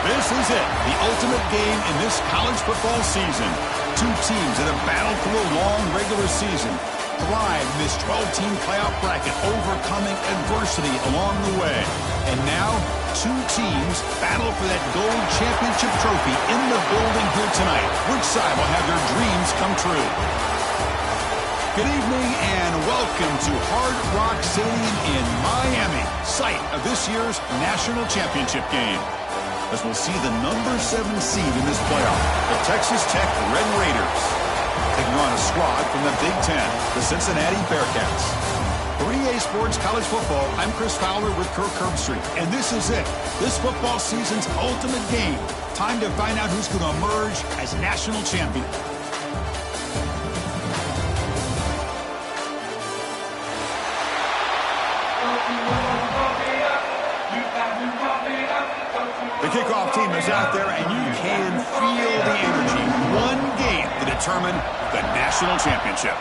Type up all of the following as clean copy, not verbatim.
This is it, the ultimate game in this college football season. Two teams that have battled through a long regular season, thrived in this 12-team playoff bracket, overcoming adversity along the way. And now, two teams battle for that gold championship trophy in the building here tonight. Which side will have their dreams come true? Good evening and welcome to Hard Rock Stadium in Miami, site of this year's national championship game. As we'll see the number 7 seed in this playoff, the Texas Tech Red Raiders, taking on a squad from the Big Ten, the Cincinnati Bearcats. 3A Sports College Football, I'm Chris Fowler with Kirk Herbstreit, and this is it, this football season's ultimate game. Time to find out who's going to emerge as national champion. The kickoff team is out there, and you can feel the energy. One game to determine the national championship.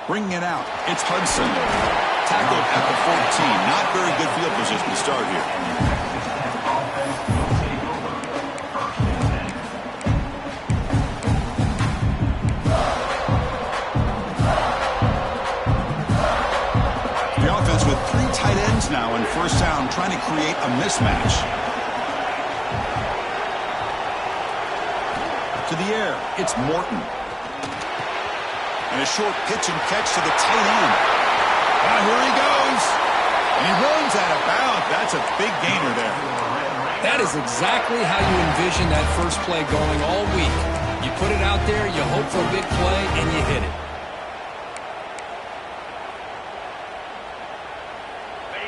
Bringing it out, it's Hudson. Tackled at the 14. Not very good field position to start here. With 3 tight ends now in first down, trying to create a mismatch. To the air, it's Morton. And a short pitch and catch to the tight end. Oh, here he goes. He runs out of bounds. That's a big gainer there. That is exactly how you envision that first play going all week. You put it out there, you hope for a big play, and you hit it.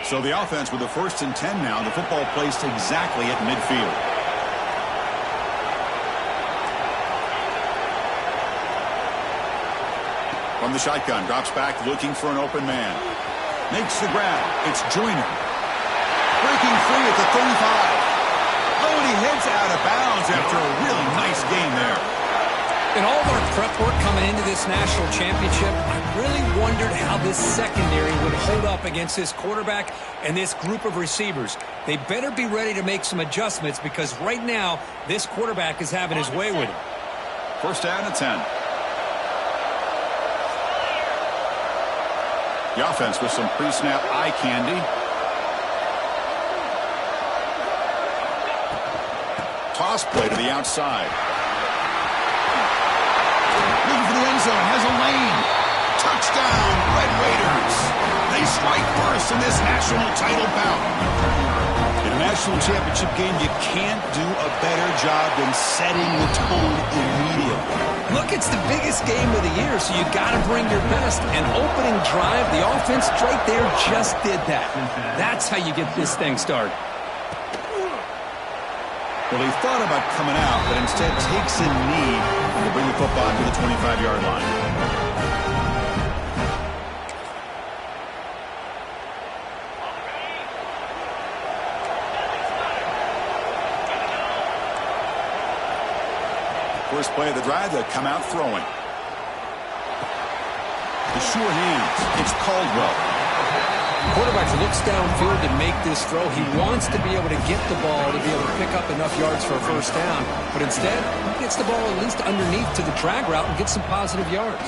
So the offense with the 1st and 10 now. The football placed exactly at midfield. From the shotgun, drops back looking for an open man. Makes the grab. It's Joyner. Breaking free at the 35. Oh, and he heads out of bounds after a really nice game there. In all of our prep work coming into this national championship, I really wondered how this secondary would hold up against this quarterback and this group of receivers. They better be ready to make some adjustments because right now, this quarterback is having his way with him. First down and 10. The offense with some pre-snap eye candy. Toss play to the outside. Looking for the end zone, has a lane. Touchdown, Red Raiders. They strike first in this national title bout. In a national championship game, you can't do a better job than setting the tone immediately. Look, it's the biggest game of the year, so you got to bring your best. And opening drive, the offense right there just did that. That's how you get this thing started. Well, he thought about coming out, but instead takes a knee to bring the football to the 25-yard line. First play of the drive, they come out throwing. The sure hands, it's Caldwell. Quarterback looks downfield to make this throw. He wants to be able to get the ball to be able to pick up enough yards for a first down. But instead, he gets the ball at least underneath to the drag route and gets some positive yards.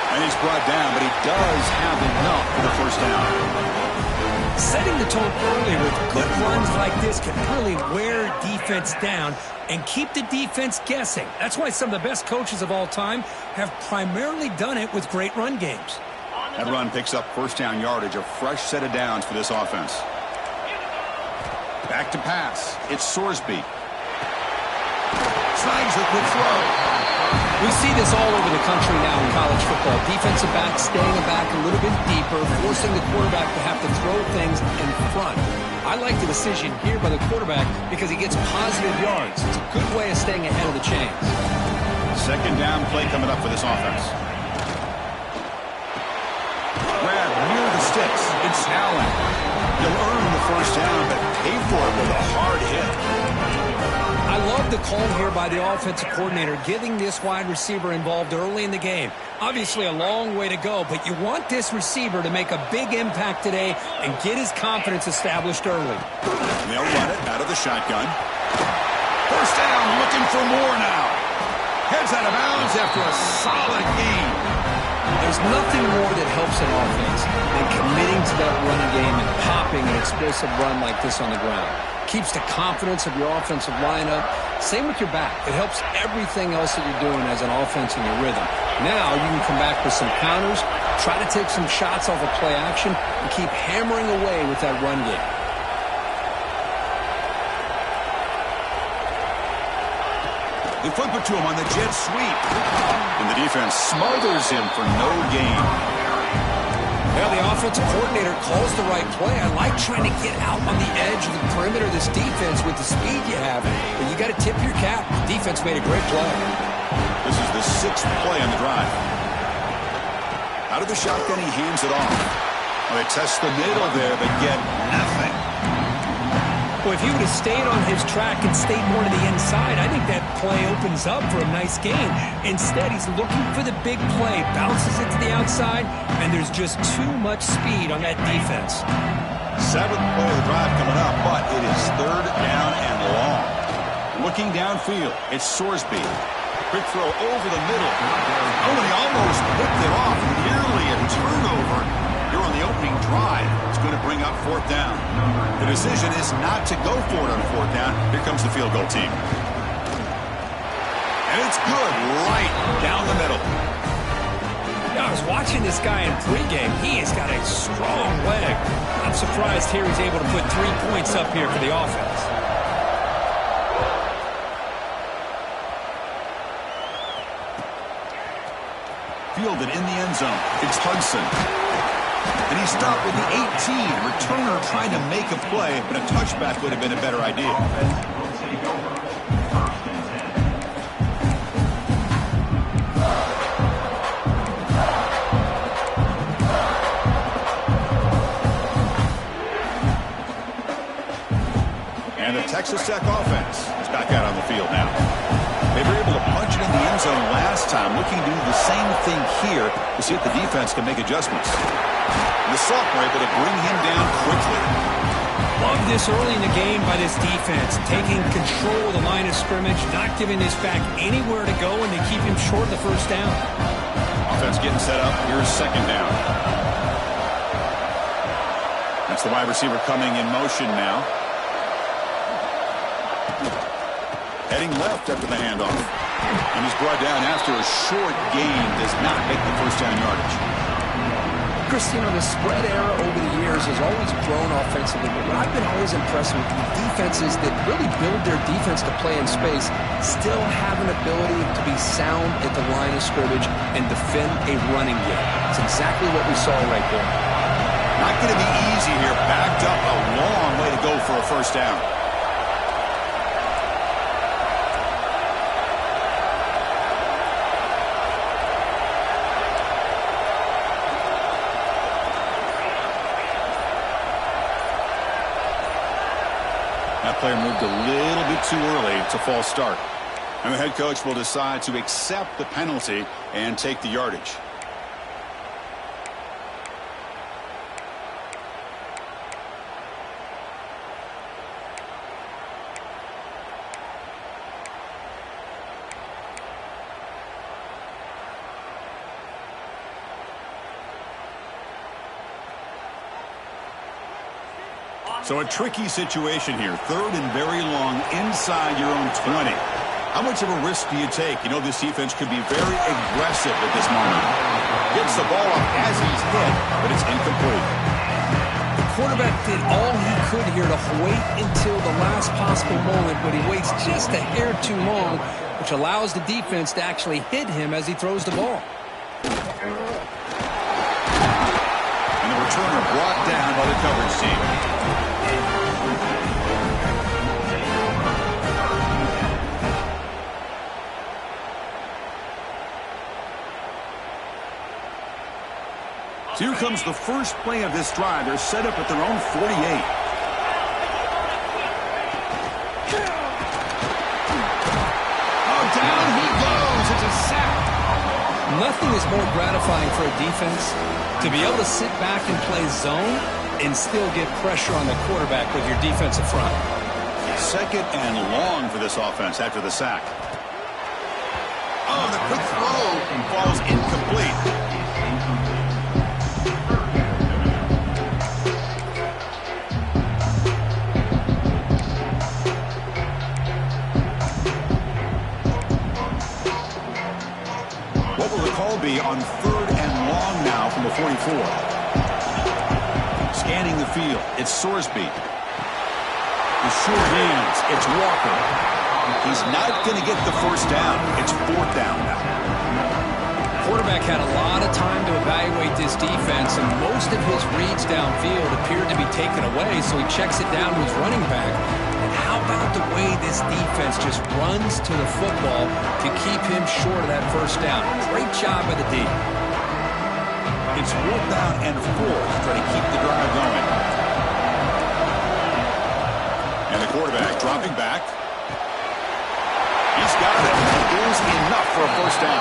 And he's brought down, but he does have enough for the first down. Setting the tone early with good runs like this can really wear defense down and keep the defense guessing. That's why some of the best coaches of all time have primarily done it with great run games. That run picks up first down yardage, a fresh set of downs for this offense. Back to pass. It's Sorsby. Snags the quick throw. We see this all over the country now in college football. Defensive backs staying back a little bit deeper, forcing the quarterback to have to throw things in front. I like the decision here by the quarterback because he gets positive yards. It's a good way of staying ahead of the chains. Second down play coming up for this offense. Grab near the sticks. It's Allen. He'll earn the first down, but pay for it with a hard hit. I love the call here by the offensive coordinator, getting this wide receiver involved early in the game. Obviously a long way to go, but you want this receiver to make a big impact today and get his confidence established early. They'll run it out of the shotgun. First down, looking for more now. Heads out of bounds after a solid gain. There's nothing more that helps an offense than committing to that running game and popping an explosive run like this on the ground. Keeps the confidence of your offensive lineup. Same with your back. It helps everything else that you're doing as an offense in your rhythm. Now you can come back with some counters, try to take some shots off of play action, and keep hammering away with that run game. They flip it to him on the jet sweep. And the defense smothers him for no gain. Well, the offensive coordinator calls the right play. I like trying to get out on the edge of the perimeter of this defense with the speed you have. But you got to tip your cap. The defense made a great play. This is the 6th play on the drive. Out of the shotgun, he hands it off. Well, they test the middle there, but get nothing. Well, if he would have stayed on his track and stayed more to the inside, I think that play opens up for a nice gain. Instead, he's looking for the big play, bounces it to the outside, and there's just too much speed on that defense. 7th play of the drive coming up, but it is 3rd down and long. Looking downfield, it's Sorsby. Quick throw over the middle. Oh, and he almost picked it off. Nearly a turnover here on the opening drive. It's going to bring up 4th down. The decision is not to go for it on 4th down. Here comes the field goal team. And it's good right down the middle. I was watching this guy in pregame. He has got a strong leg. I'm surprised here he's able to put 3 points up here for the offense. Fielded in the end zone. It's Hudson. And he stopped with the 18. Returner trying to make a play, but a touchback would have been a better idea. And the Texas Tech offense is back out on the field now. They were able to punch it in the end zone last time, looking to do the same thing here to see if the defense can make adjustments. And the sophomore able to bring him down quickly. Love this early in the game by this defense, taking control of the line of scrimmage, not giving this back anywhere to go, and they keep him short of the first down. Offense getting set up. Here's 2nd down. That's the wide receiver coming in motion now. Heading left after the handoff. And he's brought down after a short gain. Does not make the first down yardage. Christine, the spread era over the years has always grown offensively, but what I've been always impressed with the defenses that really build their defense to play in space still have an ability to be sound at the line of scrimmage and defend a running game. It's exactly what we saw right there. Not going to be easy here. Backed up a long way to go for a first down. That player moved a little bit too early. It's a false start. And the head coach will decide to accept the penalty and take the yardage. So a tricky situation here. 3rd and very long inside your own 20. How much of a risk do you take? You know this defense could be very aggressive at this moment. Gets the ball up as he's hit, but it's incomplete. The quarterback did all he could here to wait until the last possible moment, but he waits just a hair too long, which allows the defense to actually hit him as he throws the ball. And the returner brought down by the coverage team. So here comes the first play of this drive. They're set up at their own 48. is more gratifying for a defense? To be able to sit back and play zone and still get pressure on the quarterback with your defensive front. Second and long for this offense after the sack. Oh, the quick throw falls incomplete. What will the call be on third and long now from the 44? Scanning the field, it's Sorsby. The short hands, it's Walker. He's not going to get the first down. It's fourth down now. Quarterback had a lot of time to evaluate this defense, and most of his reads downfield appeared to be taken away, so he checks it down to his running back. And how about the way this defense just runs to the football to keep him short of that first down? Great job by the D. It's fourth down and fourth, trying to keep the drive going. And the quarterback dropping back. He's got it. That is enough for a first down.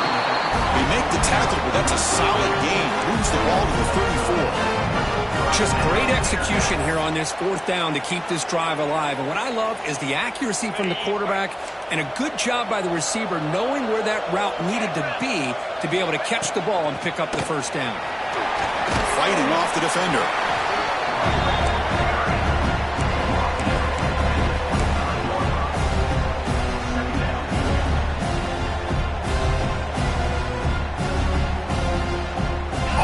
They make the tackle, but that's a solid gain. Moves the ball to the 34. Just great execution here on this fourth down to keep this drive alive. And what I love is the accuracy from the quarterback and a good job by the receiver knowing where that route needed to be able to catch the ball and pick up the first down. Fighting off the defender.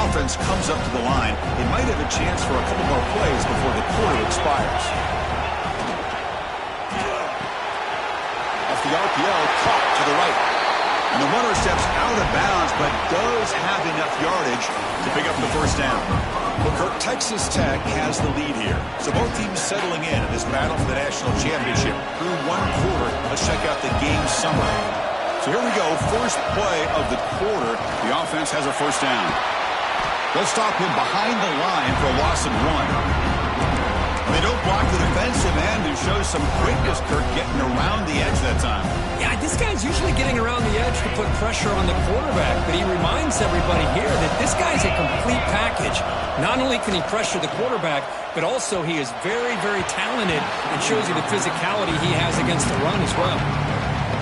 Offense comes up to the line. It might have a chance for a couple more plays before the quarter expires. Off the RPO, caught to the right. And the runner steps out of bounds, but does have enough yardage to pick up the first down. Well, Kirk, Texas Tech has the lead here. So both teams settling in this battle for the national championship. Through one quarter, let's check out the game summary. So here we go. First play of the quarter. The offense has a first down. They'll stop him behind the line for a loss of 1. They don't block the defensive end, who shows some quickness, Kirk, getting around the edge that time. Yeah, this guy's usually getting around the edge to put pressure on the quarterback, but he reminds everybody here that this guy's a complete package. Not only can he pressure the quarterback, but also he is very, very talented and shows you the physicality he has against the run as well.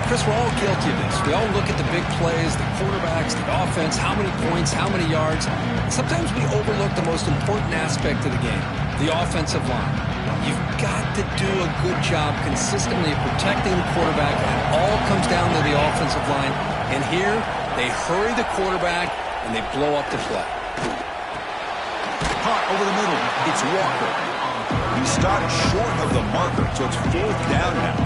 Chris, we're all guilty of this. We all look at the big plays, the quarterbacks, the offense, how many points, how many yards. Sometimes we overlook the most important aspect of the game, the offensive line. You've got to do a good job consistently protecting the quarterback, and it all comes down to the offensive line. And here, they hurry the quarterback, and they blow up the play. Caught over the middle. It's Walker. He stopped short of the marker, so it's fourth down now.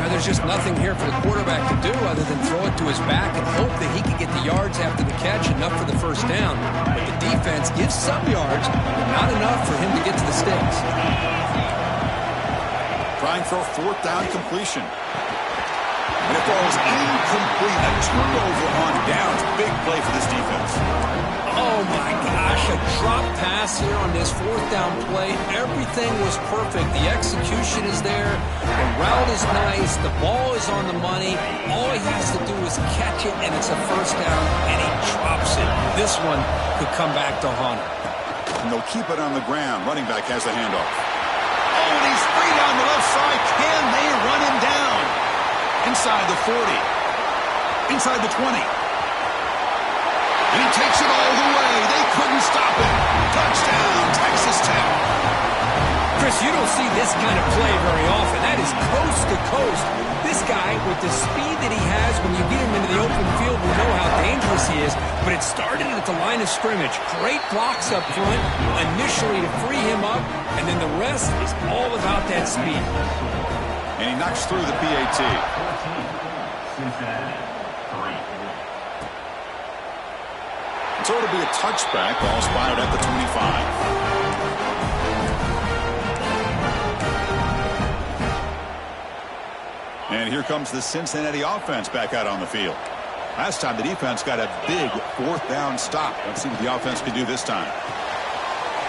Now, there's just nothing here for the quarterback to do other than throw it to his back and hope that he can get the yards after the catch, enough for the first down. But the defense gives some yards, but not enough for him to get to the sticks. Trying for a fourth down completion. And it falls incomplete. A turnover on downs. Big play for this defense. Oh, my gosh. A drop pass here on this fourth down play. Everything was perfect. The execution is there. The route is nice. The ball is on the money. All he has to do is catch it, and it's a first down, and he drops it. This one could come back to haunt him. And they'll keep it on the ground. Running back has the handoff. Oh, and he's free down the left side. Can they run him down? Inside the 40. Inside the 20. And he takes it all the way. They couldn't stop it. Touchdown, Texas Tech. Chris, you don't see this kind of play very often. That is coast to coast. This guy, with the speed that he has, when you get him into the open field, we know how dangerous he is. But it started at the line of scrimmage. Great blocks up front, initially to free him up, and then the rest is all about that speed. And he knocks through the PAT. So it'll be a touchback. Ball spotted at the 25. And here comes the Cincinnati offense back out on the field. Last time the defense got a big fourth down stop. Let's see what the offense can do this time.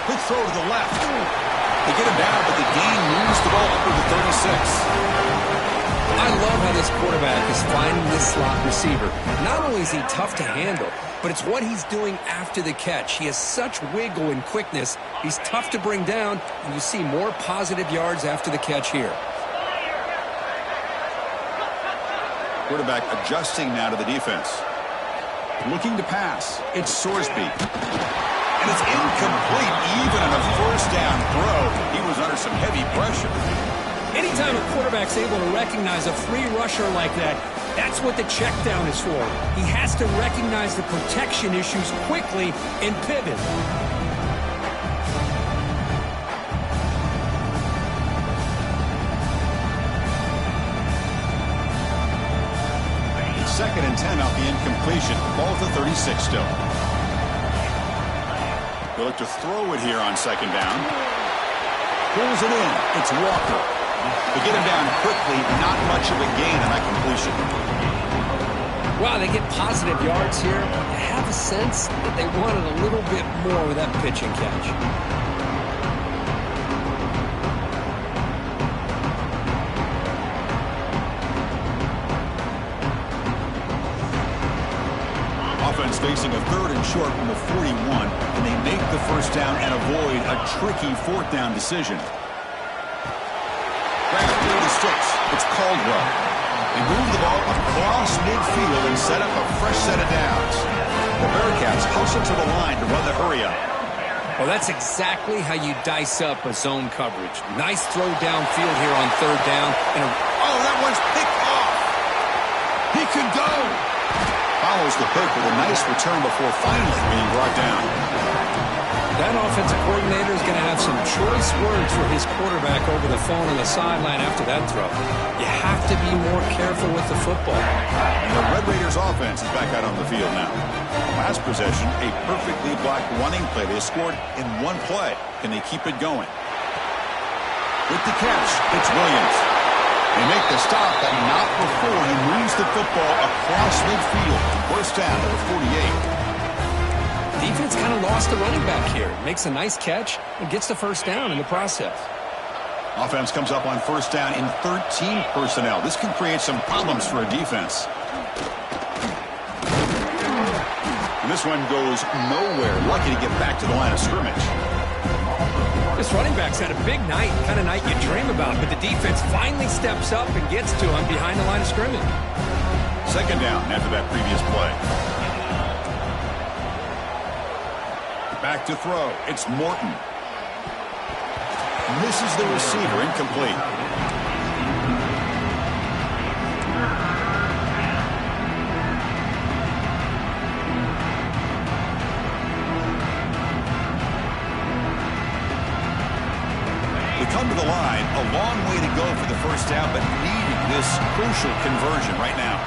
Quick throw to the left. They get him down, but the gain moves the ball up to the 36. I love how this quarterback is finding this slot receiver. Not only is he tough to handle, but it's what he's doing after the catch. He has such wiggle and quickness. He's tough to bring down, and you see more positive yards after the catch here. Quarterback adjusting now to the defense. Looking to pass. It's Sorsby. And it's incomplete, even on a first down throw. He was under some heavy pressure. Anytime a quarterback's able to recognize a free rusher like that, that's what the check down is for. He has to recognize the protection issues quickly and pivot. It's 2nd and 10 off the incompletion. Ball to 36 still. They look to throw it here on 2nd down. Pulls it in. It's Walker. They get him down quickly. Not much of a gain on that completion. Wow, they get positive yards here. I have a sense that they wanted a little bit more with that pitch and catch. Offense facing a 3rd and short from the 41, and they make the first down and avoid a tricky 4th down decision. Grab through the sticks. It's Caldwell. They move the ball across midfield and set up a fresh set of downs. The Bearcats hustle to the line to run the hurry-up. Well, that's exactly how you dice up a zone coverage. Nice throw downfield here on 3rd down. Oh, that one's picked off. He could go. Follows the pick with a nice return before finally being brought down. That offensive coordinator is going to have some choice words for his quarterback over the phone on the sideline after that throw. You have to be more careful with the football. And the Red Raiders offense is back out on the field now. Last possession, a perfectly blocked running play. They scored in one play. Can they keep it going? With the catch, it's Williams. They make the stop, but not before he moves the football across midfield. First down to the 48. Defense kind of lost the running back here. Makes a nice catch and gets the first down in the process. Offense comes up on first down in 13 personnel. This can create some problems for a defense. And this one goes nowhere. Lucky to get back to the line of scrimmage. This running back's had a big night, kind of night you dream about, but the defense finally steps up and gets to him behind the line of scrimmage. 2nd down after that previous play. Back to throw. It's Morton. Misses the receiver. Incomplete. They come to the line. A long way to go for the first down, but needing this crucial conversion right now.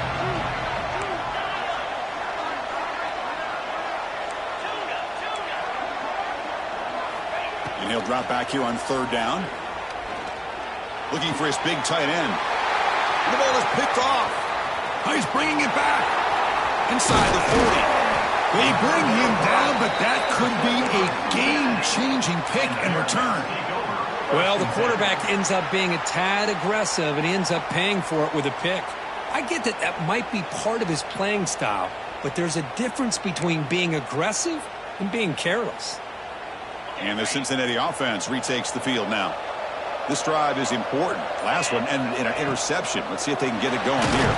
And he'll drop back here on 3rd down. Looking for his big tight end. The ball is picked off. He's bringing it back. Inside the 40. They bring him down, but that could be a game-changing pick and return. Well, the quarterback ends up being a tad aggressive, and he ends up paying for it with a pick. I get that that might be part of his playing style, but there's a difference between being aggressive and being careless. And the Cincinnati offense retakes the field now. This drive is important. Last one ended in an interception. Let's see if they can get it going here.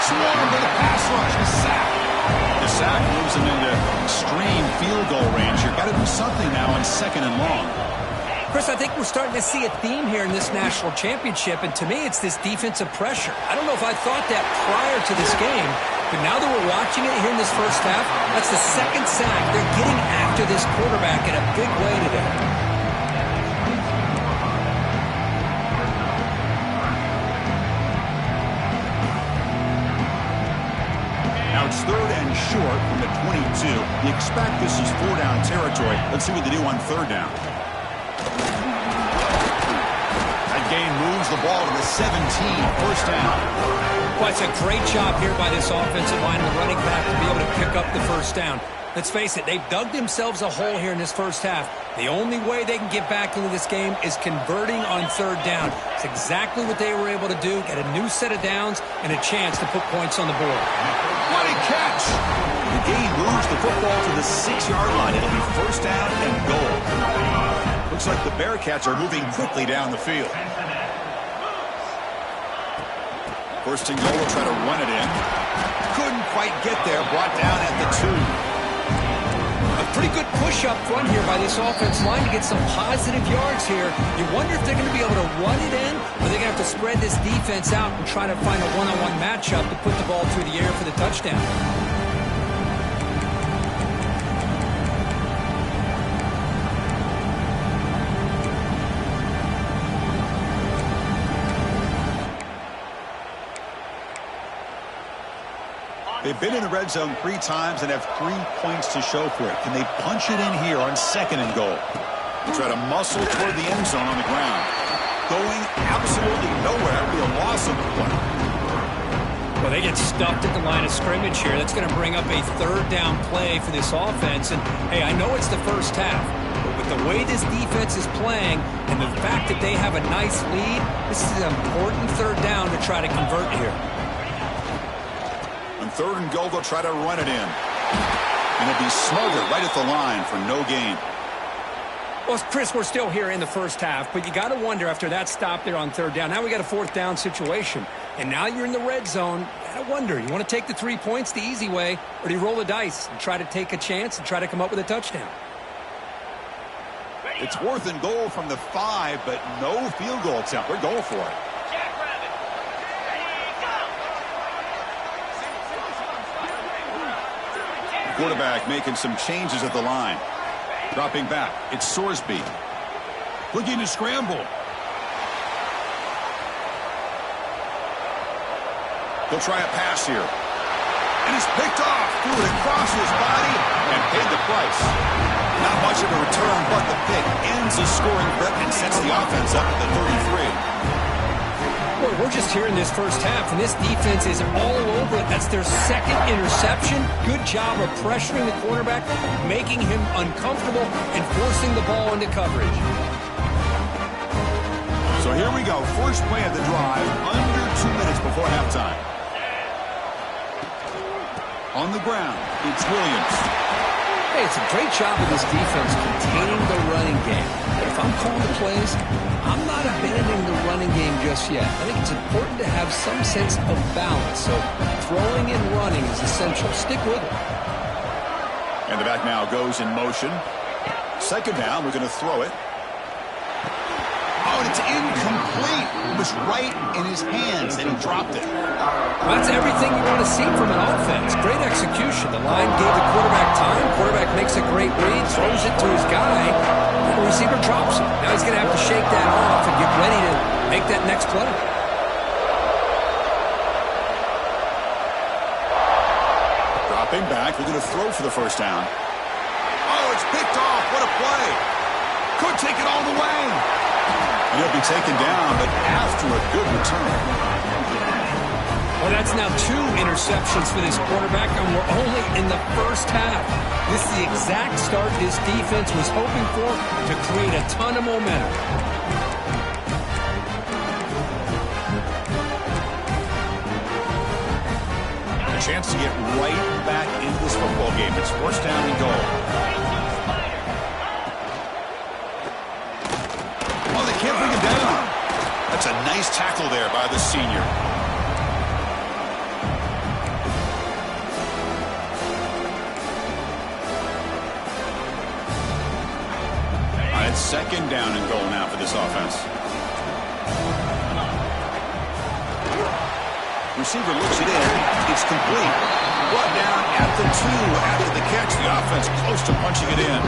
Swarmed with a pass rush. The sack. The sack moves them into extreme field goal range. You've got to do something now on 2nd and long. Chris, I think we're starting to see a theme here in this national championship, and to me it's this defensive pressure. I don't know if I thought that prior to this game, but now that we're watching it here in this first half, that's the 2nd sack. They're getting after this quarterback in a big way today. Now it's 3rd and short from the 22. You expect this is 4-down territory. Let's see what they do on 3rd down. That gain moves the ball to the 17. First down. Well, it's a great job here by this offensive line and the running back to be able to pick up the first down. Let's face it, they've dug themselves a hole here in this first half. The only way they can get back into this game is converting on third down. It's exactly what they were able to do, get a new set of downs and a chance to put points on the board. What a catch! The gain moves the football to the 6-yard line. It'll be first down and goal. Looks like the Bearcats are moving quickly down the field. First and goal, will try to run it in. Couldn't quite get there, brought down at the 2. A pretty good push up front here by this offense line to get some positive yards here. You wonder if they're going to be able to run it in, or they're going to have to spread this defense out and try to find a one-on-one matchup to put the ball through the air for the touchdown. They've been in the red zone 3 times and have 3 points to show for it. Can they punch it in here on second and goal? They try to muscle toward the end zone on the ground. Going absolutely nowhere. It'll be a loss of the play. Well, they get stuffed at the line of scrimmage here. That's going to bring up a third down play for this offense. And, hey, I know it's the first half, but with the way this defense is playing and the fact that they have a nice lead, this is an important third down to try to convert here. Third and goal, they'll try to run it in. And it'll be smothered right at the line for no gain. Well, Chris, we're still here in the first half, but you got to wonder after that stop there on third down. Now we got a fourth down situation. And now you're in the red zone. You got to wonder, you want to take the 3 points the easy way, or do you roll the dice and try to take a chance and try to come up with a touchdown? It's 4th and goal from the 5, but no field goal attempt. We're going for it. Quarterback making some changes at the line. Dropping back. It's Sorsby. Looking to scramble. They'll try a pass here. And it's picked off. Threw it across his body and paid the price. Not much of a return, but the pick ends the scoring threat and sets the offense up at the 33. Boy, we're just here in this first half, and this defense is all over it. That's their second interception. Good job of pressuring the quarterback, making him uncomfortable, and forcing the ball into coverage. So here we go. First play of the drive, under 2 minutes before halftime. On the ground, it's Williams. Hey, it's a great job of this defense containing the running game. But if I'm calling the plays, I'm not abandoning the running game just yet. I think it's important to have some sense of balance. So throwing and running is essential. Stick with it. And the back now goes in motion. Second down, we're going to throw it. Oh, and it's incomplete. It was right in his hands, and he dropped it. Well, that's everything you want to see from an offense. Great execution. The line gave the quarterback time. Quarterback makes a great read, throws it to his guy, and the receiver drops it. Now he's going to have to shake that off and get ready to make that next play. Dropping back. We're going to throw for the first down. Oh, it's picked off. What a play. Could take it all the way. And he'll be taken down, but after a good return. Well, that's now 2 interceptions for this quarterback, and we're only in the first half. This is the exact start this defense was hoping for to create a ton of momentum. A chance to get right back into this football game. It's first down and goal. Oh, they can't bring him down. That's a nice tackle there by the senior. It's second down and goal now for this offense. Receiver looks it in. It's complete. Brought down at the 2 after the catch. The offense close to punching it in.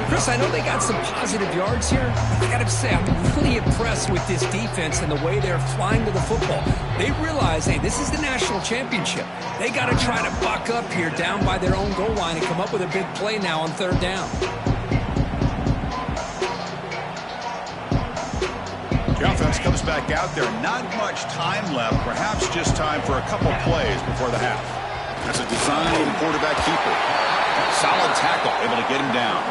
Chris, I know they got some positive yards here. I got to say, I'm really impressed with this defense and the way they're flying to the football. They realize, hey, this is the national championship. They got to try to buck up here down by their own goal line and come up with a big play now on third down. The offense comes back out there. Not much time left. Perhaps just time for a couple plays before the half. That's a design quarterback keeper. Solid tackle, able to get him down.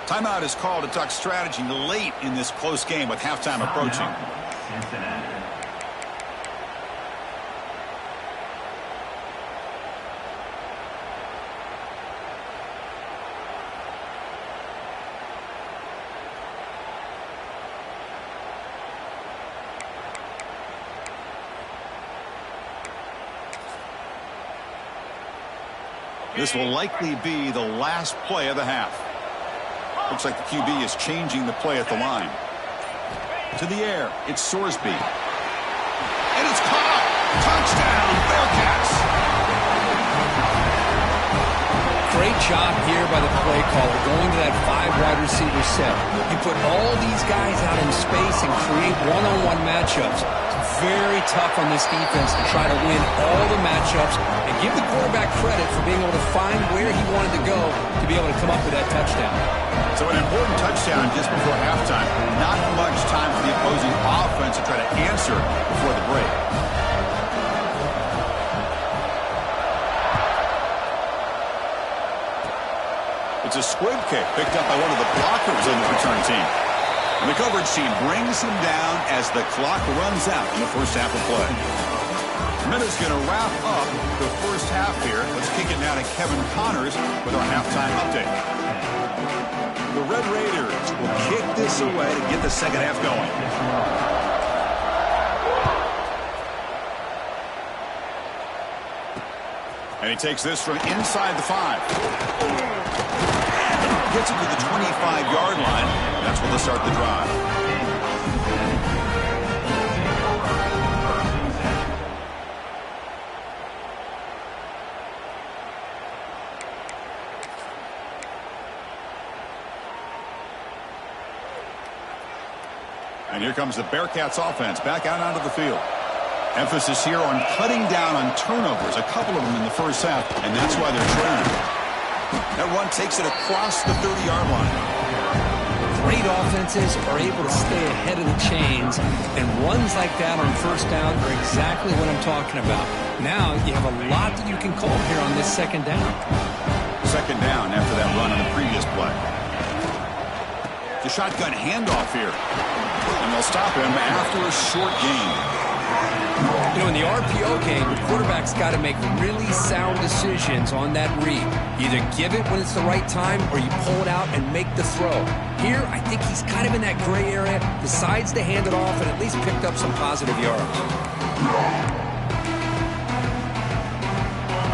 Timeout is called to talk strategy late in this close game with halftime approaching. This will likely be the last play of the half. Looks like the QB is changing the play at the line. To the air, it's Sorsby. And it's caught! Touchdown, Bearcats! Great job here by the play caller, going to that 5 wide receiver set. You put all these guys out in space and create one-on-one matchups. It's very tough on this defense to try to win all the matchups and give the quarterback credit for being able to find where he wanted to go to be able to come up with that touchdown. So an important touchdown just before halftime. Not much time for the opposing offense to try to answer before the break. It's a squib kick picked up by one of the blockers on the return team. And the coverage team brings him down as the clock runs out in the first half of play. Minute's going to wrap up the first half here. Let's kick it now to Kevin Connors with our halftime update. The Red Raiders will kick this away to get the second half going. And he takes this from inside the 5. Gets it to the 25-yard line. That's where they'll start the drive. And here comes the Bearcats offense back out onto the field. Emphasis here on cutting down on turnovers, a couple of them in the first half, and that's why they're trailing. That run takes it across the 30-yard line. Great offenses are able to stay ahead of the chains, and runs like that on first down are exactly what I'm talking about. Now you have a lot that you can call here on this second down. Second down after that run on the previous play. The shotgun handoff here. And they'll stop him after a short gain. You know, in the RPO game, the quarterback's got to make really sound decisions on that read. Either give it when it's the right time or you pull it out and make the throw. Here, I think he's kind of in that gray area, decides to hand it off and at least picked up some positive yards.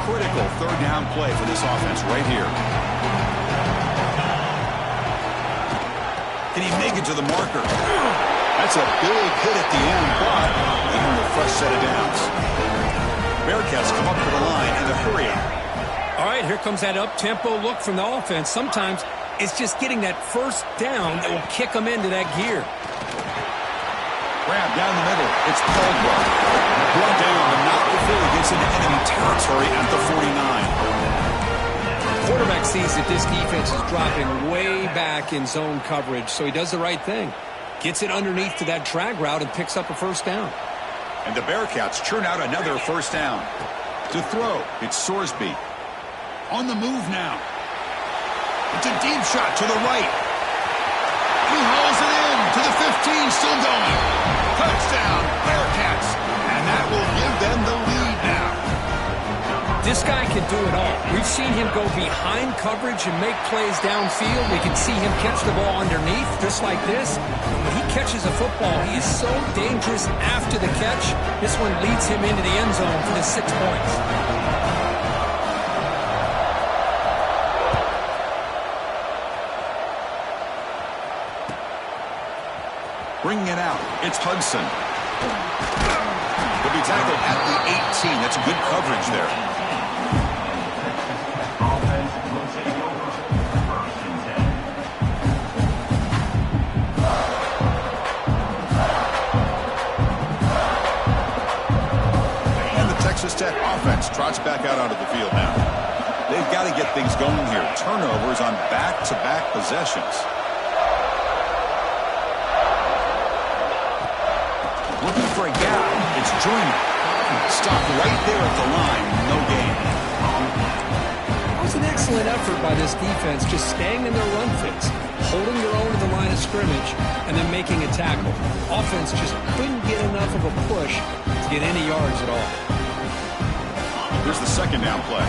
Critical third down play for this offense right here. Can he make it to the marker? That's a big hit at the end, but even a fresh set of downs. Bearcats come up to the line in a hurry up. All right, here comes that up-tempo look from the offense. Sometimes it's just getting that first down that will kick them into that gear. Grab down the middle. It's Caldwell. Brought down, but not before he gets into enemy territory at the 49. Quarterback sees that this defense is dropping way back in zone coverage, so he does the right thing. Gets it underneath to that drag route and picks up a first down. And the Bearcats churn out another first down. To throw, it's Sorsby. On the move now. It's a deep shot to the right. He hauls it in to the 15, still going. Touchdown, Bearcats. And that will give them the lead now. This guy can do it all. We've seen him go behind coverage and make plays downfield. We can see him catch the ball underneath, just like this. When he catches a football, he is so dangerous after the catch. This one leads him into the end zone for the 6 points. Bringing it out, it's Hudson. He'll be tackled at the 18. That's good coverage there. Texas Tech offense trots back out onto the field now. They've got to get things going here. Turnovers on back-to-back possessions. Looking for a gap. It's Junior. Stopped right there at the line. No gain. It was an excellent effort by this defense, just staying in their run fits, holding their own at the line of scrimmage, and then making a tackle. Offense just couldn't get enough of a push to get any yards at all. Here's the second down play.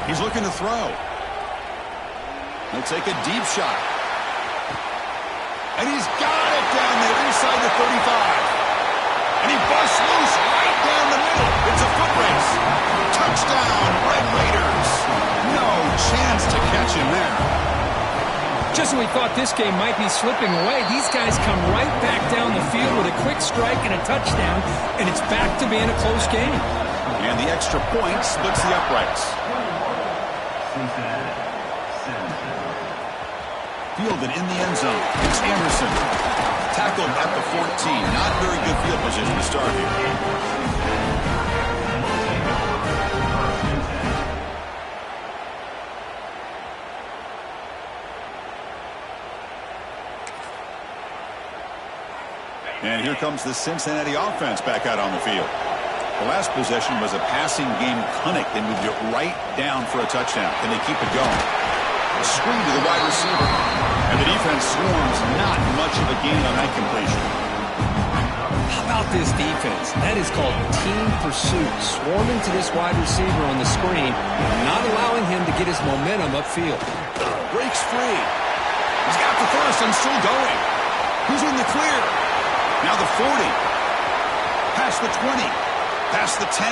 He's looking to throw. He'll take a deep shot. And he's got it down there inside the 35. And he busts loose right down the middle. It's a foot race. Touchdown, Red Raiders. No chance to catch him there. Just when we thought this game might be slipping away, these guys come right back down the field with a quick strike and a touchdown, and it's back to being a close game. And the extra point splits the uprights. Fielded in the end zone. It's Anderson. Tackled at the 14. Not very good field position to start here. And here comes the Cincinnati offense back out on the field. The last possession was a passing game clinic. They moved it right down for a touchdown. Can they keep it going? A screen to the wide receiver. And the defense swarms. Not much of a gain on that completion. How about this defense? That is called team pursuit. Swarming to this wide receiver on the screen, not allowing him to get his momentum upfield. Breaks free. He's got the first and still going. Who's in the clear? Now the 40. Past the 20. Past the 10.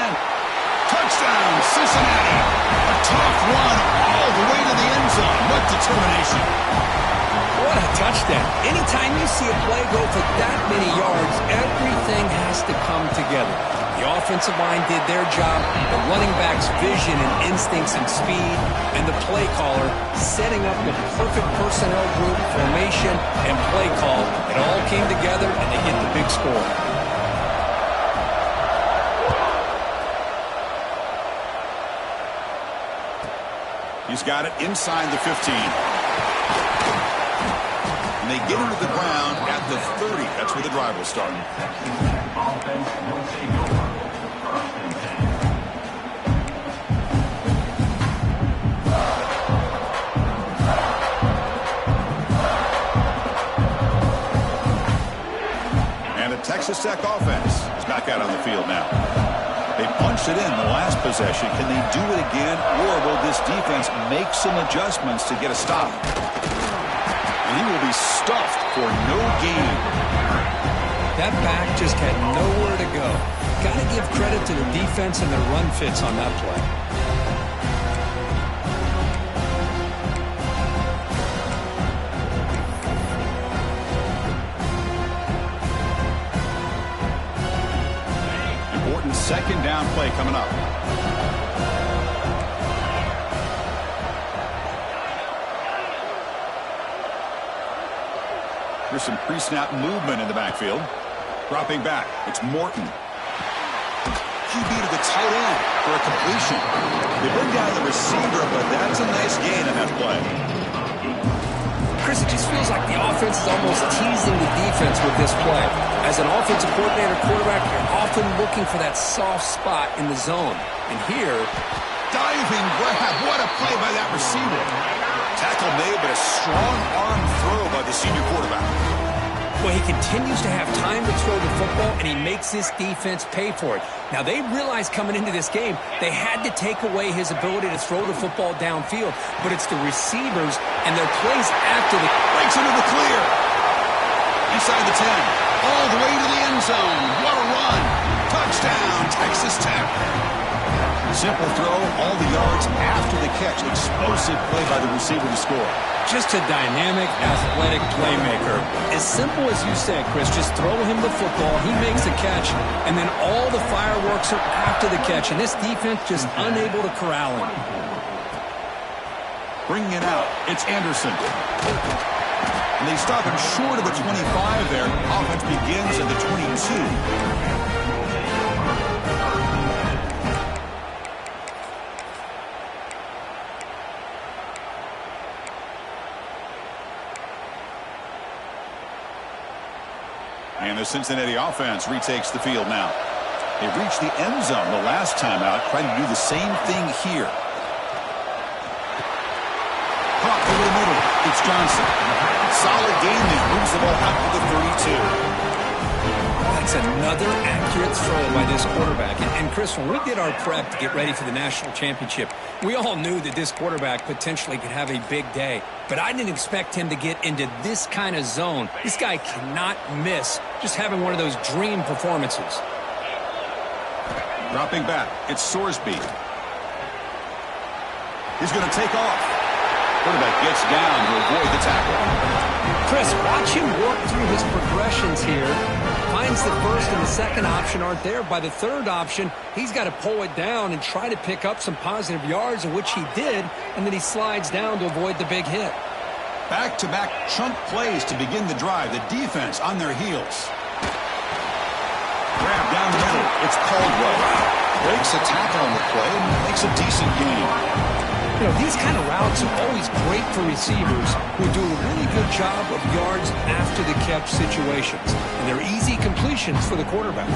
Touchdown, Cincinnati. A tough run all the way to the end zone. What determination. What a touchdown. Anytime you see a play go for that many yards, everything has to come together. The offensive line did their job, the running back's vision and instincts and speed, and the play caller setting up the perfect personnel group, formation, and play call. It all came together, and they get the big score. He's got it inside the 15. And they get him to the ground at the 30. That's where the drive will start. And the Texas Tech offense is back out on the field now. They punched it in the last possession. Can they do it again, or will this defense make some adjustments to get a stop? And he will be stuffed for no gain. That back just had nowhere to go. Got to give credit to the defense and their run fits on that play. Second down play coming up. There's some pre-snap movement in the backfield. Dropping back. It's Morton. QB to the tight end for a completion. They bring down the receiver, but that's a nice gain in that play. Chris, it just feels like the offense is almost teasing the defense with this play. As an offensive coordinator, quarterback, you're often looking for that soft spot in the zone. And here, diving grab. What a play by that receiver. Tackle made, but a strong arm throw by the senior quarterback. Well, he continues to have time to throw the football, and he makes this defense pay for it. Now, they realized coming into this game, they had to take away his ability to throw the football downfield. But it's the receivers and their plays after the... Breaks into the clear. Inside the 10. All the way to the end zone. What a run. Touchdown, Texas Tech. Simple throw, all the yards after the catch. Explosive play by the receiver to score. Just a dynamic, athletic playmaker. As simple as you said, Chris, just throw him the football, he makes the catch, and then all the fireworks are after the catch, and this defense just unable to corral him. Bringing it out, it's Anderson. And they stop him short of the 25 there. Offense begins at the 22. the Cincinnati offense retakes the field now. They reached the end zone the last time out, trying to do the same thing here. Caught over the middle. It's Johnson. Solid gain there. Moves the ball out to the 32. That's another accurate throw by this quarterback. And Chris, when we did our prep to get ready for the national championship, we all knew that this quarterback potentially could have a big day. But I didn't expect him to get into this kind of zone. This guy cannot miss just having one of those dream performances. Dropping back, it's Sorsby. He's going to take off. Quarterback gets down to avoid the tackle. Chris, watch him work through his progressions here. Finds the first and the second option aren't there. By the third option, he's got to pull it down and try to pick up some positive yards, of which he did, and then he slides down to avoid the big hit. Back-to-back chunk plays to begin the drive. The defense on their heels. Grab down the middle. It's Caldwell. Breaks a tackle on the play and makes a decent gain. You know, these kind of routes are always great for receivers who do a really good job of yards after the catch situations. And they're easy completions for the quarterback.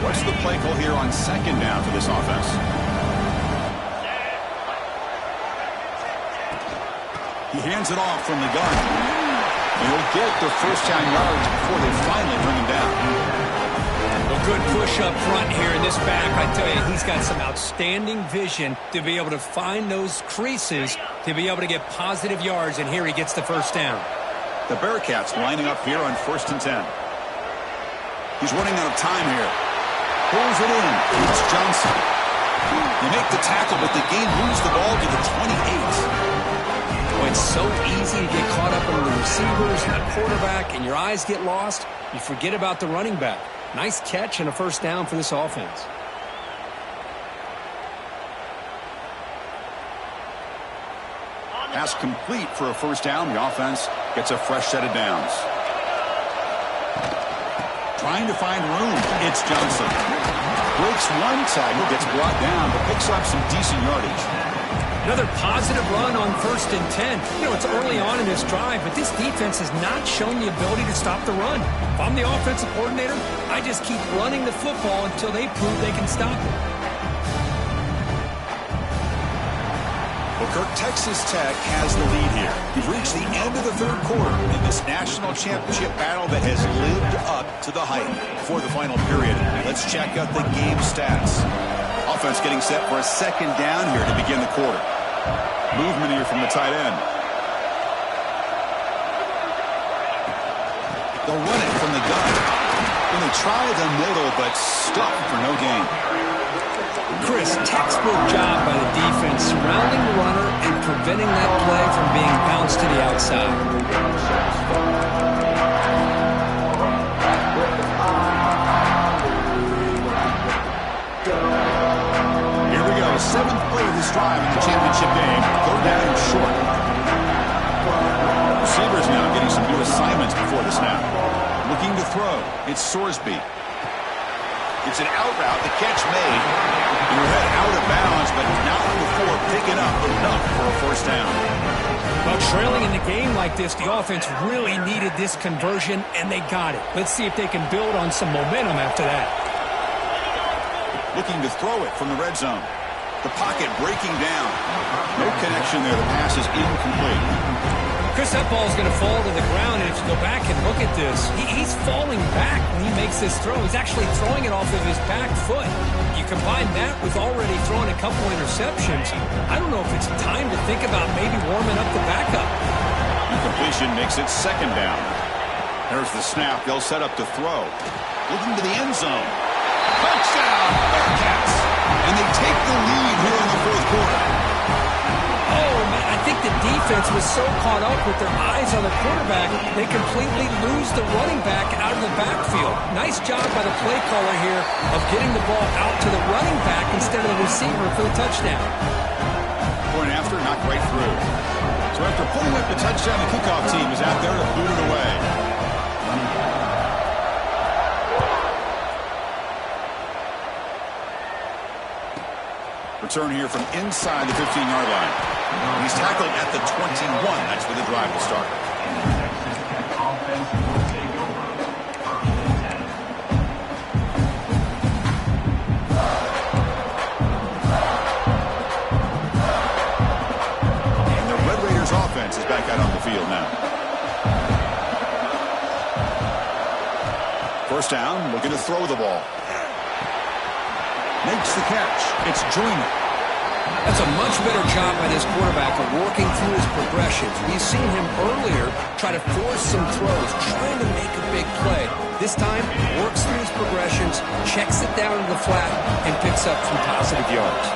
What's the play call here on second down for this offense? He hands it off from the gun. He'll get the first down yards before they finally bring him down. A good push up front here in this back. I tell you, he's got some outstanding vision to be able to find those creases, to be able to get positive yards, and here he gets the first down. The Bearcats lining up here on 1st and 10. He's running out of time here. Pulls it in. It's Johnson. They make the tackle, but the game moves the ball to the 28. It's so easy to get caught up in the receivers and the quarterback, and your eyes get lost. You forget about the running back. Nice catch and a first down for this offense. Pass complete for a first down. The offense gets a fresh set of downs. Trying to find room. It's Johnson. Breaks one tackle, gets brought down, but picks up some decent yardage. Another positive run on 1st and 10. You know, it's early on in this drive, but this defense has not shown the ability to stop the run. If I'm the offensive coordinator, I just keep running the football until they prove they can stop it. Well, Kirk, Texas Tech has the lead here. We've reached the end of the third quarter in this national championship battle that has lived up to the hype. For the final period, let's check out the game stats. Offense getting set for a second down here to begin the quarter. Movement here from the tight end. They'll run it from the gun. And they try the middle, but stuffed for no gain. Chris, textbook job by the defense surrounding the runner and preventing that play from being bounced to the outside. Here we go, 7th play of this drive in the championship game. Third down and short. Receivers now getting some new assignments before the snap. Looking to throw. It's Sorsby. It's an out route. The catch made. Your head out of bounds, but not before picking up enough for a first down. Well, trailing in the game like this, the offense really needed this conversion, and they got it. Let's see if they can build on some momentum after that. Looking to throw it from the red zone. The pocket breaking down. No connection there. The pass is incomplete. Chris, that ball is going to fall to the ground, and if you go back and look at this, he's falling back when he makes this throw. He's actually throwing it off of his back foot. You combine that with already throwing a couple interceptions, I don't know if it's time to think about maybe warming up the backup. Incompletion makes it second down. There's the snap. They'll set up to throw. Looking to the end zone. Touchdown, Bearcats. And they take the lead here in the fourth quarter. Oh, man, I think the defense was so caught up with their eyes on the quarterback, they completely lose the running back out of the backfield. Nice job by the play caller here of getting the ball out to the running back instead of the receiver for the touchdown. Point after, knocked right through. So after pulling up the touchdown, the kickoff team is out there to boot it away. Return here from inside the 15-yard line. He's tackled at the 21. That's where the drive will start. And the Red Raiders offense is back out on the field now. First down, looking to throw the ball. Makes the catch. It's Joyner. That's a much better job by this quarterback of working through his progressions. We've seen him earlier try to force some throws, trying to make a big play. This time, works through his progressions, checks it down to the flat, and picks up some positive yards.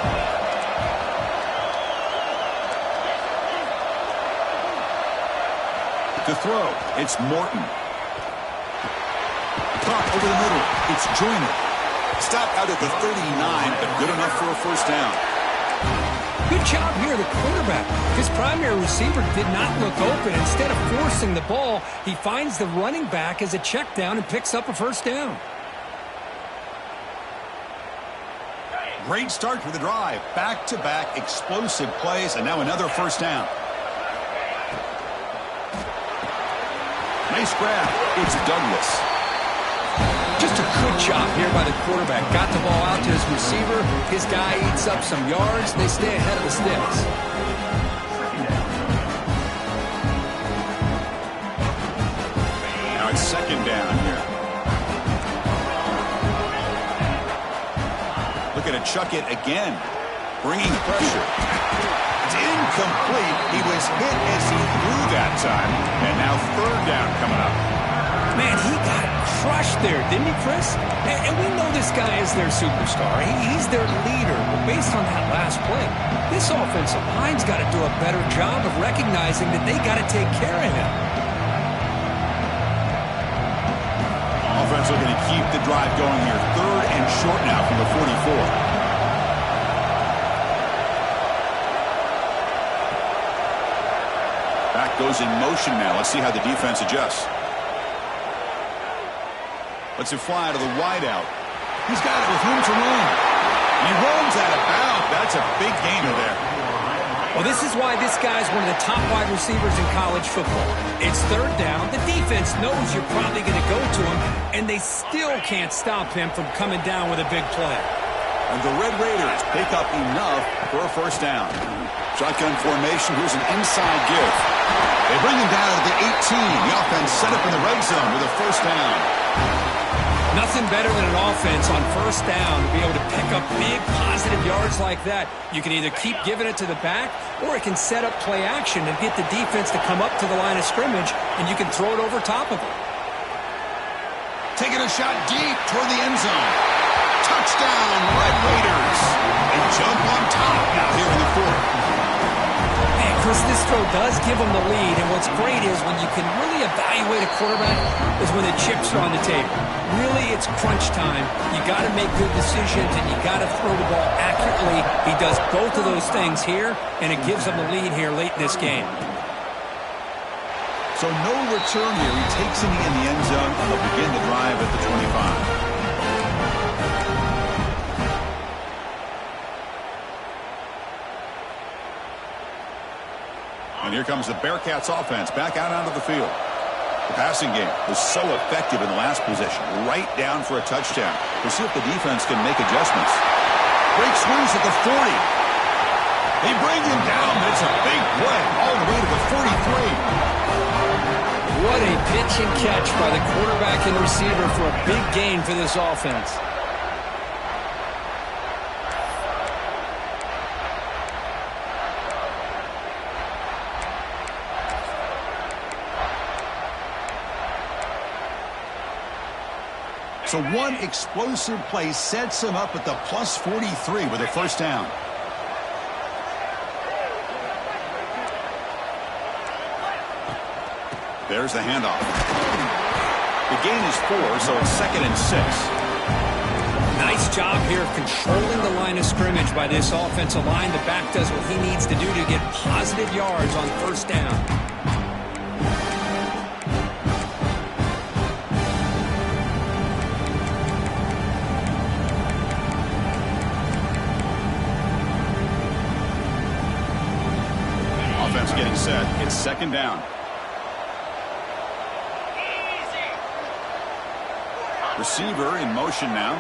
To throw, it's Morton. Caught over the middle, it's Joyner. Stopped out at the 39, but good enough for a first down. Good job here, the quarterback. His primary receiver did not look open. Instead of forcing the ball, he finds the running back as a check down and picks up a first down. Great start for the drive. Back-to-back explosive plays, and now another first down. Nice grab. It's Douglas. Just a good job here by the quarterback. Got the ball out to his receiver. His guy eats up some yards. They stay ahead of the sticks. Now it's second down here. Looking to chuck it again. Bringing pressure. It's incomplete. He was hit as he threw that time. And now third down coming up. Man, he got crushed there, didn't he, Chris? And we know this guy is their superstar. He's their leader. But based on that last play, this offensive line's got to do a better job of recognizing that they got to take care of him. Offense looking to keep the drive going here. Third and short now from the 44. Back goes in motion now. Let's see how the defense adjusts. Lets it fly to the wideout. He's got it with room to run. He runs out of bounds. That's a big gainer there. Well, this is why this guy's one of the top wide receivers in college football. It's third down. The defense knows you're probably going to go to him, and they still can't stop him from coming down with a big play. And the Red Raiders pick up enough for a first down. Shotgun formation. Here's an inside give. They bring him down to the 18. The offense set up in the red zone with a first down. Nothing better than an offense on first down to be able to pick up big positive yards like that. You can either keep giving it to the back, or it can set up play action and get the defense to come up to the line of scrimmage, and you can throw it over top of them. Taking a shot deep toward the end zone. Touchdown, Red Raiders. They jump on top now here in the fourth. Man, Chris, this throw does give them the lead, and what's great is when you can really evaluate a quarterback is when the chips are on the table. Really, it's crunch time. You got to make good decisions, and you got to throw the ball accurately. He does both of those things here, and it gives them the lead here late in this game. So no return here. He takes it in the end zone, and they'll begin the drive at the 25. And here comes the Bearcats offense back out onto the field. The passing game was so effective in the last possession, right down for a touchdown. We'll see if the defense can make adjustments. Breaks loose at the 40. They bring him down, but it's a big play all the way to the 43. What a pitch and catch by the quarterback and receiver for a big gain for this offense. So one explosive play sets him up at the plus 43 with a first down. There's the handoff. The gain is 4, so it's 2nd and 6. Nice job here of controlling the line of scrimmage by this offensive line. The back does what he needs to do to get positive yards on first down. getting set. It's second down. Receiver in motion now.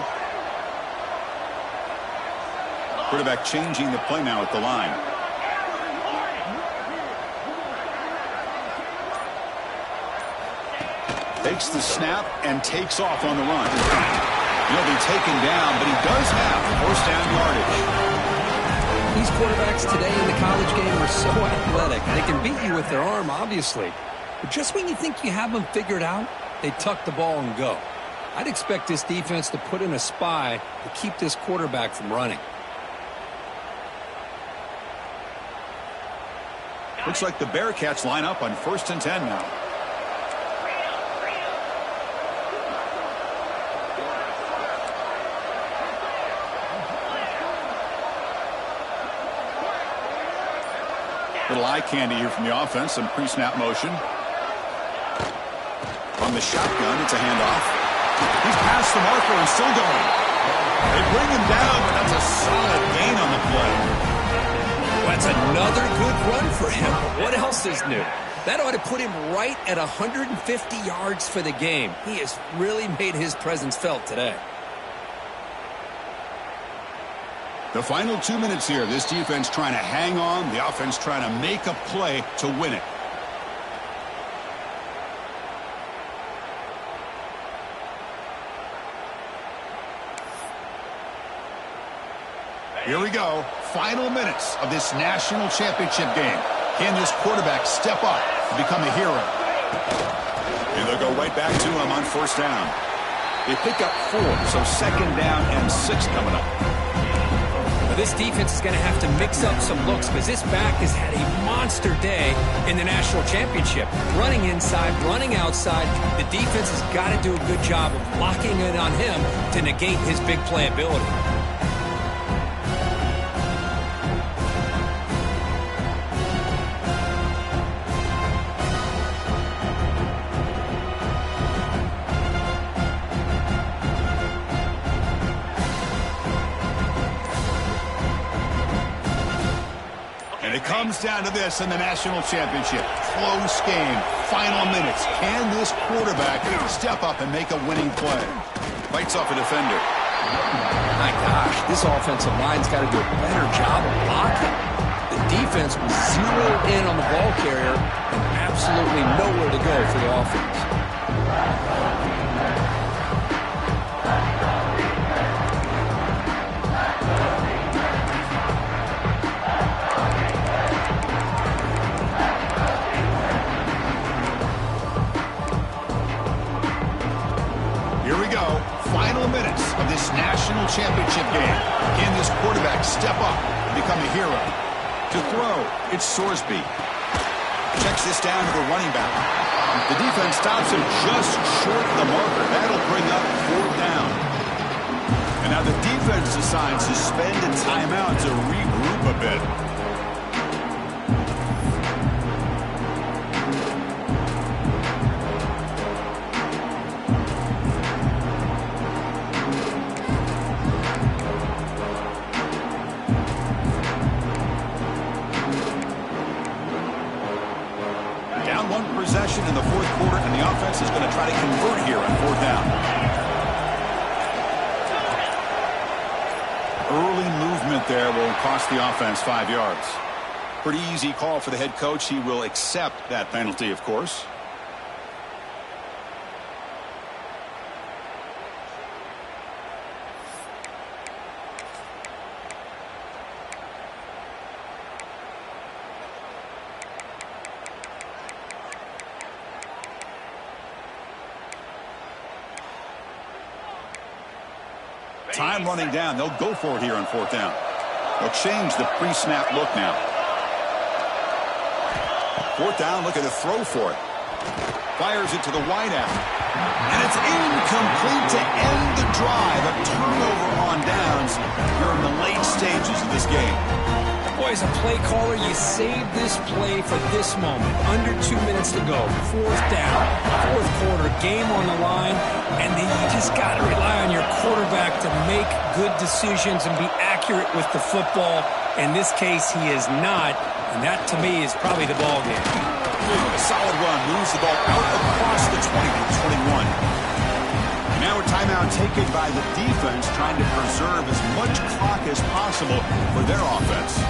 Quarterback changing the play now at the line. Takes the snap and takes off on the run. He'll be taken down, but he does have first down yardage. These quarterbacks today in the college game are so athletic. They can beat you with their arm, obviously. But just when you think you have them figured out, they tuck the ball and go. I'd expect this defense to put in a spy to keep this quarterback from running. Looks like the Bearcats line up on 1st and 10 now. Little eye candy here from the offense. Some pre-snap motion. On the shotgun, it's a handoff. He's past the marker and still going. They bring him down, but that's a solid gain on the play. That's another good run for him. What else is new? That ought to put him right at 150 yards for the game. He has really made his presence felt today. The final 2 minutes here. This defense trying to hang on. The offense trying to make a play to win it. Here we go. Final minutes of this national championship game. Can this quarterback step up and become a hero? And they'll go right back to him on 1st down. They pick up 4, so 2nd down and 6 coming up. Now this defense is going to have to mix up some looks because this back has had a monster day in the national championship. Running inside, running outside. The defense has got to do a good job of locking in on him to negate his big playability. It comes down to this in the national championship. Close game. Final minutes. Can this quarterback step up and make a winning play? Fights off a defender. My gosh, this offensive line's got to do a better job of blocking. The defense was zeroed in on the ball carrier and absolutely nowhere to go for the offense. Final minutes of this national championship game. Can this quarterback step up and become a hero? To throw, it's Sorsby. Checks this down to the running back. The defense stops him just short of the marker. That'll bring up 4th down. And now the defense decides to spend a timeout to regroup a bit. Possession in the 4th quarter, and the offense is going to try to convert here on 4th down. Early movement there will cost the offense 5 yards. Pretty easy call for the head coach. He will accept that penalty, of course. Time running down. They'll go for it here on 4th down. They'll change the pre-snap look now. 4th down, looking to throw for it. Fires it to the wideout. And it's incomplete to end the drive. A turnover on downs. You're in the late stages of this game. Boy, as a play caller, you save this play for this moment. Under 2 minutes to go. 4th down. 4th quarter. Game on the line. And then you just got to rely on your quarterback to make good decisions and be accurate with the football. In this case, he is not. And that, to me, is probably the ball game. A solid run moves the ball out across the 20 to 21. Now a timeout taken by the defense, trying to preserve as much clock as possible for their offense.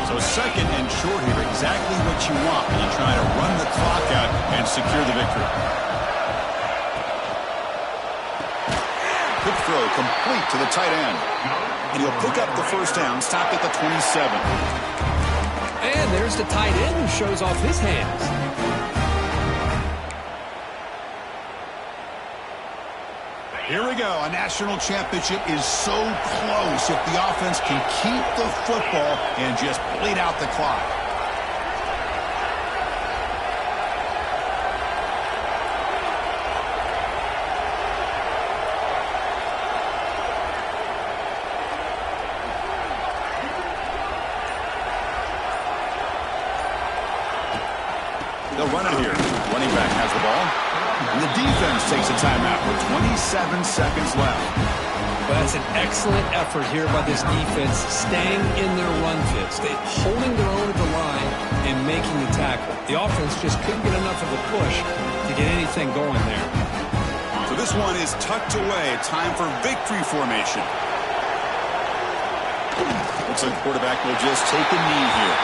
So second and short here, exactly what you want when you try to run the clock out and secure the victory. Quick throw complete to the tight end. And he'll pick up the first down, stopped at the 27. And there's the tight end who shows off his hands. Here we go. A national championship is so close if the offense can keep the football and just bleed out the clock. They'll run it here. Running back has the ball. And the defense takes a timeout with 27 seconds left. Well, that's an excellent effort here by this defense, staying in their run fits. They're holding their own at the line and making the tackle. The offense just couldn't get enough of a push to get anything going there. So this one is tucked away. Time for victory formation. Looks like the quarterback will just take a knee here.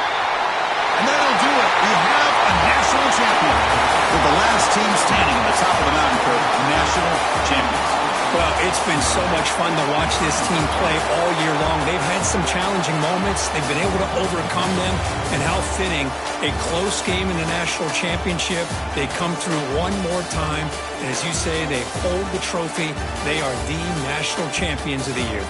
And that'll do it. We have a national champion. With the last team standing at the top of the mountain, Kirk, national champions. Well, it's been so much fun to watch this team play all year long. They've had some challenging moments. They've been able to overcome them. And how fitting, a close game in the national championship. They come through one more time. And as you say, they hold the trophy. They are the national champions of the year.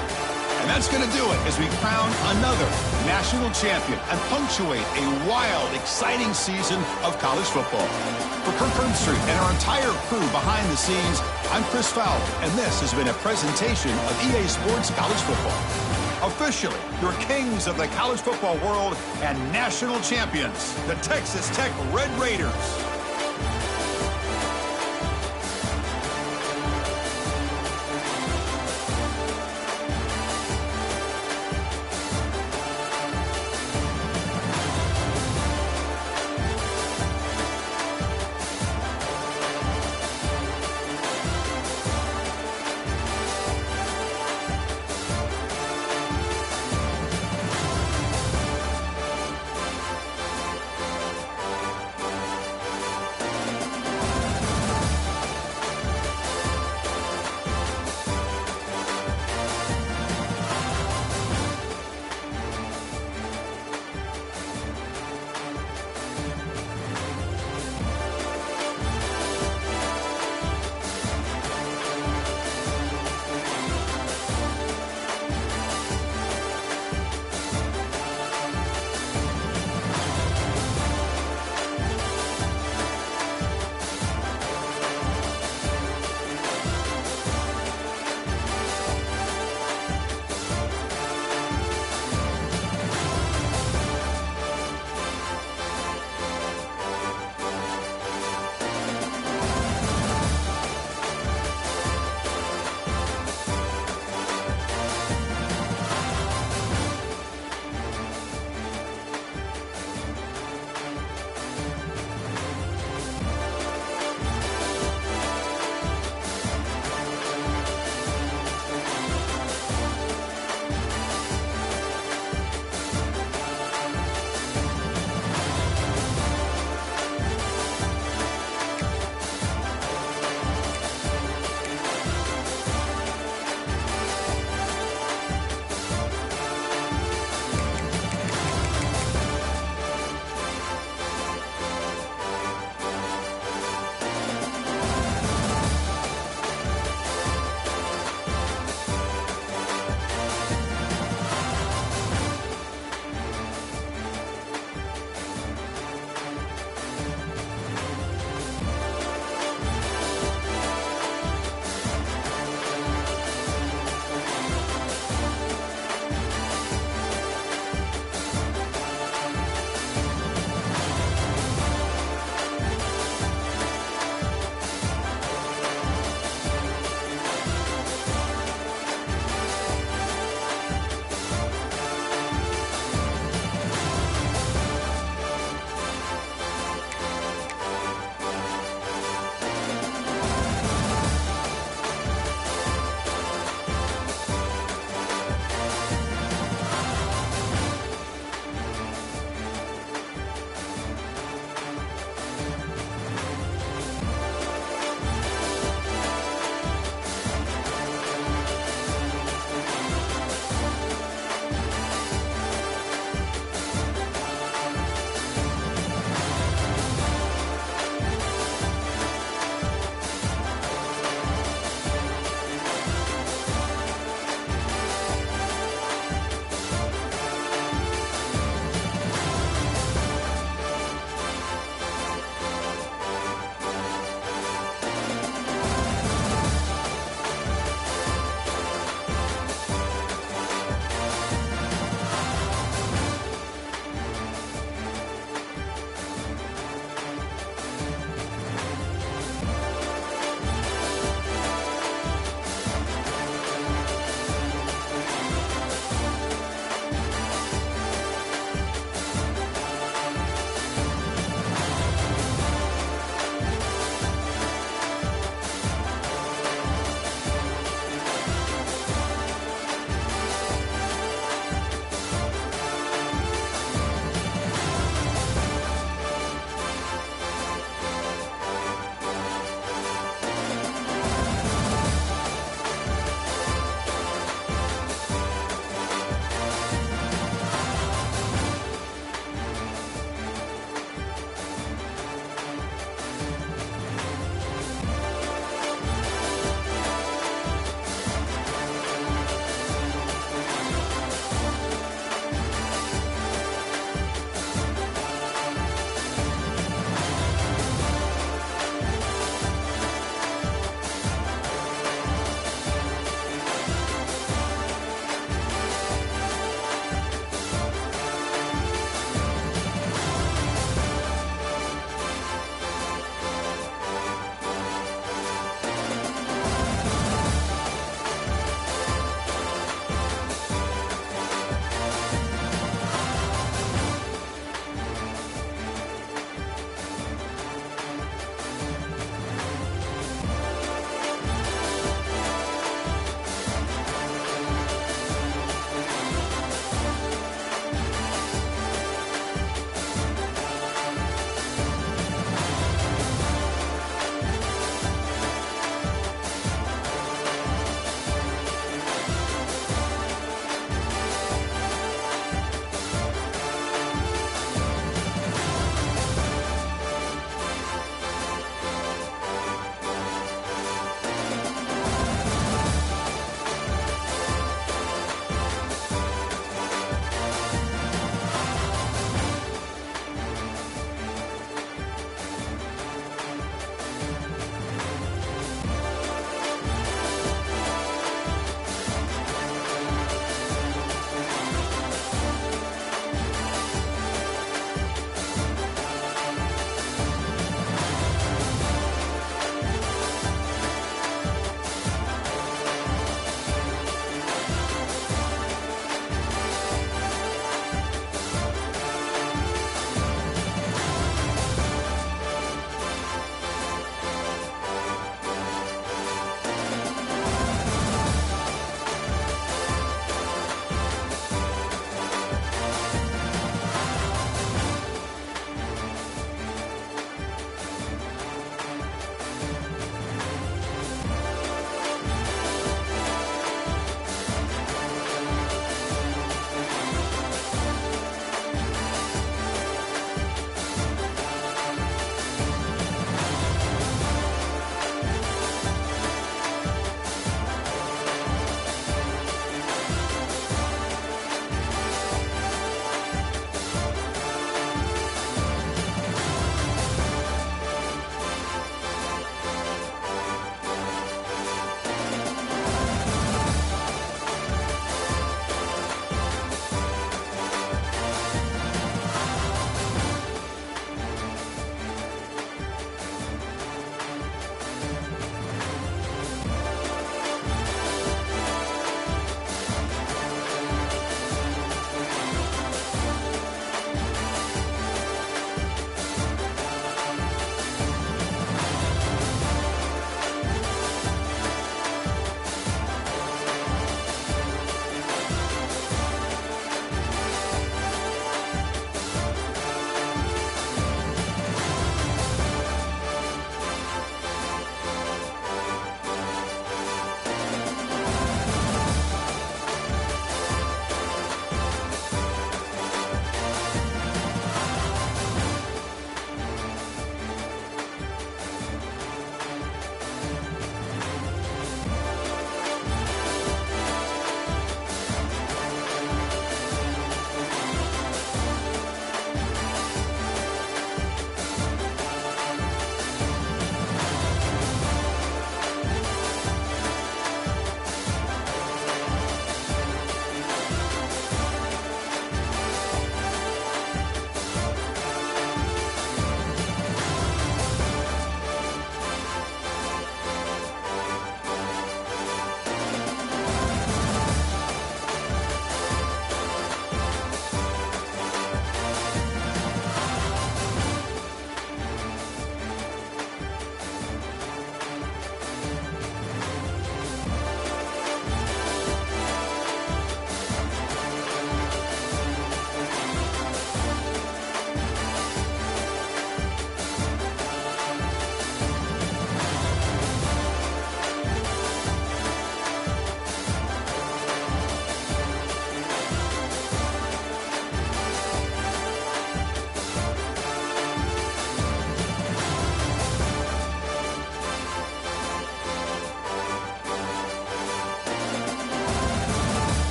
And that's going to do it as we crown another national champion and punctuate a wild, exciting season of college football. For Kirk Herbstreit and our entire crew behind the scenes, I'm Chris Fowler, and this has been a presentation of EA Sports College Football. Officially, your kings of the college football world and national champions, the Texas Tech Red Raiders.